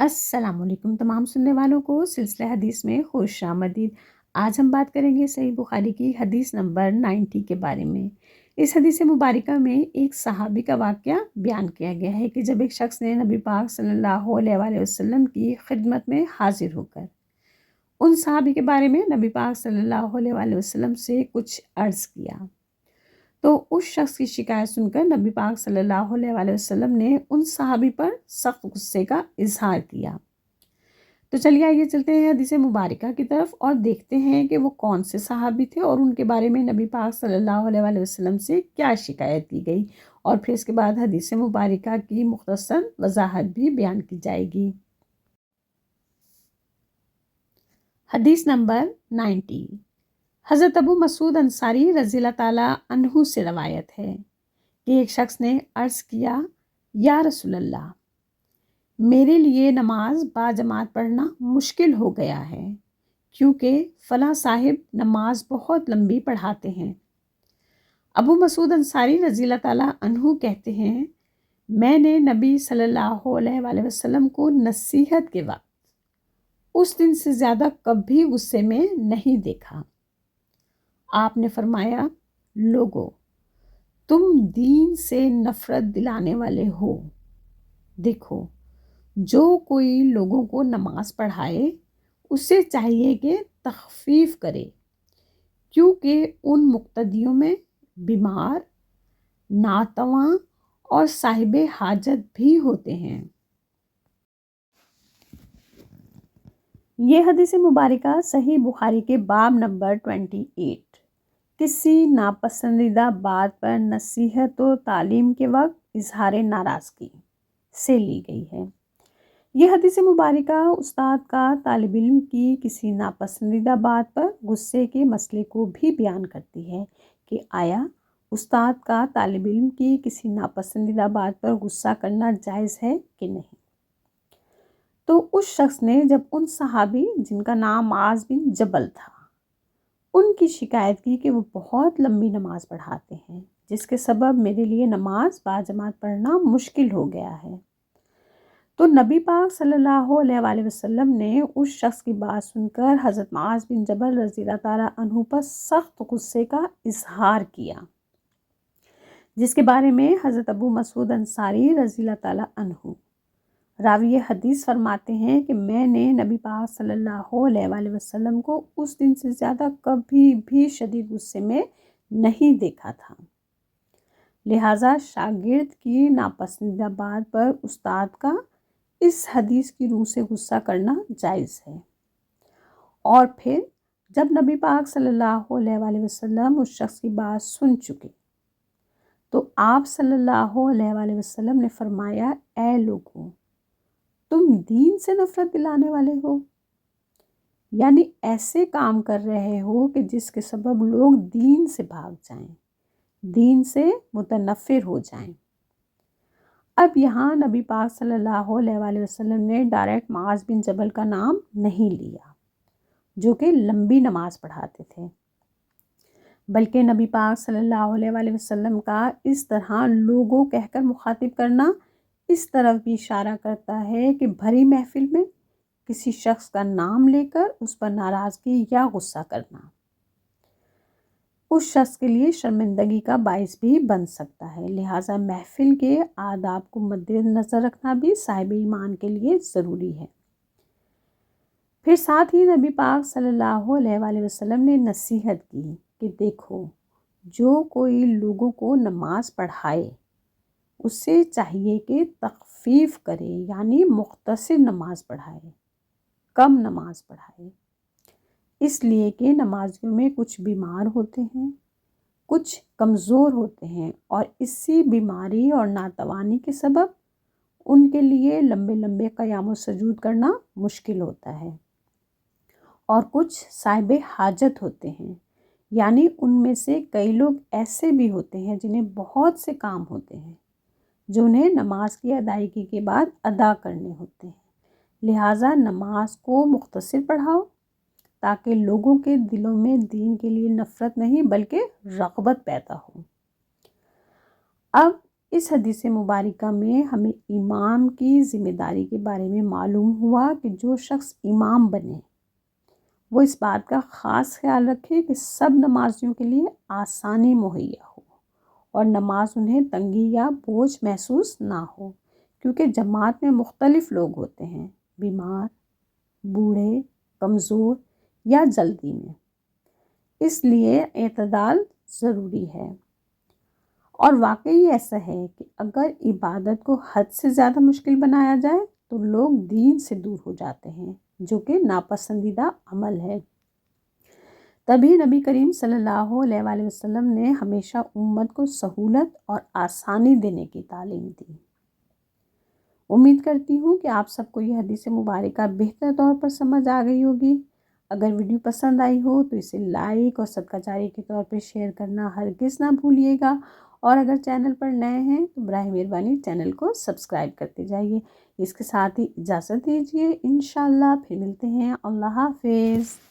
السلام علیکم تمام سننے والوں کو سلسلہ حدیث میں خوش آمدید۔ آج ہم بات کریں گے صحیح بخاری کی حدیث نمبر 90 کے بارے میں۔ اس حدیث مبارکہ میں ایک صحابی کا واقعہ بیان کیا گیا ہے کہ جب ایک شخص نے نبی پاک صلی اللہ علیہ وآلہ وسلم کی خدمت میں حاضر ہو کر ان صحابی کے بارے میں نبی پاک صلی اللہ علیہ وآلہ وسلم سے کچھ عرض کیا، تو اس شخص کی شکایت سن کر نبی پاک صلی اللہ علیہ وآلہ وسلم نے ان صحابی پر سخت غصے کا اظہار کیا۔ تو چلیے آئیے چلتے ہیں حدیث مبارکہ کی طرف اور دیکھتے ہیں کہ وہ کون سے صحابی تھے اور ان کے بارے میں نبی پاک صلی اللہ علیہ وآلہ وسلم سے کیا شکایت کی گئی، اور پھر اس کے بعد حدیث مبارکہ کی مختصر وضاحت بھی بیان کی جائے گی۔ حدیث نمبر 90 حضرت ابو مسعود انصاری رضی اللہ تعالیٰ عنہ سے روایت ہے کہ ایک شخص نے عرض کیا، یا رسول اللہ، میرے لیے نماز باجماعت پڑھنا مشکل ہو گیا ہے، کیونکہ فلاں صاحب نماز بہت لمبی پڑھاتے ہیں۔ ابو مسعود انصاری رضی اللہ تعالیٰ عنہ کہتے ہیں، میں نے نبی صلی اللہ علیہ وآلہ وسلم کو نصیحت کے وقت اس دن سے زیادہ کبھی غصے میں نہیں دیکھا۔ آپ نے فرمایا، لوگو، تم دین سے نفرت دلانے والے ہو۔ دیکھو، جو کوئی لوگوں کو نماز پڑھائے اسے چاہیے کہ تخفیف کرے، کیونکہ ان مقتدیوں میں بیمار، ناتواں اور صاحب حاجت بھی ہوتے ہیں۔ یہ حدیث مبارکہ صحیح بخاری کے باب نمبر 28 کسی ناپسندیدہ بات پر نصیحت و تعلیم کے وقت اظہار ناراضگی سے لی گئی ہے۔ یہ حدیث مبارکہ استاد کا طالب علم کی کسی ناپسندیدہ بات پر غصے کے مسئلے کو بھی بیان کرتی ہے کہ آیا استاد کا طالب علم کی کسی ناپسندیدہ بات پر غصہ کرنا جائز ہے کہ نہیں۔ تو اس شخص نے جب ان صحابی جن کا نام معاذ بن جبل تھا ان کی شکایت کی کہ وہ بہت لمبی نماز پڑھاتے ہیں، جس کے سبب میرے لیے نماز باجماعت پڑھنا مشکل ہو گیا ہے، تو نبی پاک صلی اللہ علیہ وآلہ وسلم نے اس شخص کی بات سن کر حضرت معاذ بن جبل رضی اللہ تعالیٰ عنہ پر سخت غصے کا اظہار کیا، جس کے بارے میں حضرت ابو مسعود انصاری رضی اللہ تعالیٰ عنہ راوی حدیث فرماتے ہیں کہ میں نے نبی پاک صلی اللہ علیہ وآلہ وسلم کو اس دن سے زیادہ کبھی بھی شدید غصے میں نہیں دیکھا تھا، لہٰذا شاگرد کی ناپسندیدہ بات پر استاد کا اس حدیث کی روح سے غصہ کرنا جائز ہے۔ اور پھر جب نبی پاک صلی اللہ علیہ وآلہ وسلم اس شخص کی بات سن چکے تو آپ صلی اللہ علیہ وآلہ وسلم نے فرمایا، اے لوگوں، تم دین سے نفرت دلانے والے ہو، یعنی ایسے کام کر رہے ہو کہ جس کے سبب لوگ دین سے بھاگ جائیں، دین سے متنفر ہو جائیں۔ اب یہاں نبی پاک صلی اللہ علیہ وآلہ وسلم نے ڈائریکٹ معاذ بن جبل کا نام نہیں لیا جو کہ لمبی نماز پڑھاتے تھے، بلکہ نبی پاک صلی اللہ علیہ وآلہ وسلم کا اس طرح لوگوں کہہ کر مخاطب کرنا اس طرف بھی اشارہ کرتا ہے کہ بھری محفل میں کسی شخص کا نام لے کر اس پر ناراضگی یا غصہ کرنا اس شخص کے لیے شرمندگی کا باعث بھی بن سکتا ہے، لہٰذا محفل کے آداب کو مد نظر رکھنا بھی صاحب ایمان کے لیے ضروری ہے۔ پھر ساتھ ہی نبی پاک صلی اللہ علیہ وآلہ وسلم نے نصیحت کی کہ دیکھو، جو کوئی لوگوں کو نماز پڑھائے اسے چاہیے کہ تخفیف کرے، یعنی مختصر نماز پڑھائے، کم نماز پڑھائے، اس لیے کہ نمازیوں میں کچھ بیمار ہوتے ہیں، کچھ کمزور ہوتے ہیں، اور اسی بیماری اور ناتوانی کے سبب ان کے لیے لمبے لمبے قیام و سجود کرنا مشکل ہوتا ہے، اور کچھ صاحب حاجت ہوتے ہیں، یعنی ان میں سے کئی لوگ ایسے بھی ہوتے ہیں جنہیں بہت سے کام ہوتے ہیں جو انہیں نماز کی ادائیگی کے بعد ادا کرنے ہوتے ہیں، لہٰذا نماز کو مختصر پڑھاؤ تاکہ لوگوں کے دلوں میں دین کے لیے نفرت نہیں بلکہ رغبت پیدا ہو۔ اب اس حدیث مبارکہ میں ہمیں امام کی ذمہ داری کے بارے میں معلوم ہوا کہ جو شخص امام بنے وہ اس بات کا خاص خیال رکھے کہ سب نمازیوں کے لیے آسانی مہیا ہو اور نماز انہیں تنگی یا بوجھ محسوس نہ ہو، کیونکہ جماعت میں مختلف لوگ ہوتے ہیں، بیمار، بوڑھے، کمزور یا جلدی میں، اس لیے اعتدال ضروری ہے۔ اور واقعی ایسا ہے کہ اگر عبادت کو حد سے زیادہ مشکل بنایا جائے تو لوگ دین سے دور ہو جاتے ہیں، جو کہ ناپسندیدہ عمل ہے۔ تبھی نبی کریم صلی اللہ علیہ وآلہ وسلم نے ہمیشہ امت کو سہولت اور آسانی دینے کی تعلیم دی۔ امید کرتی ہوں کہ آپ سب کو یہ حدیث مبارکہ بہتر طور پر سمجھ آ گئی ہوگی۔ اگر ویڈیو پسند آئی ہو تو اسے لائک اور صدقہ جاری کے طور پہ شیئر کرنا ہرگز نہ بھولیے گا، اور اگر چینل پر نئے ہیں تو براہ مہربانی چینل کو سبسکرائب کرتے جائیے۔ اس کے ساتھ ہی اجازت دیجیے، انشاءاللہ پھر ملتے ہیں۔ اللہ حافظ۔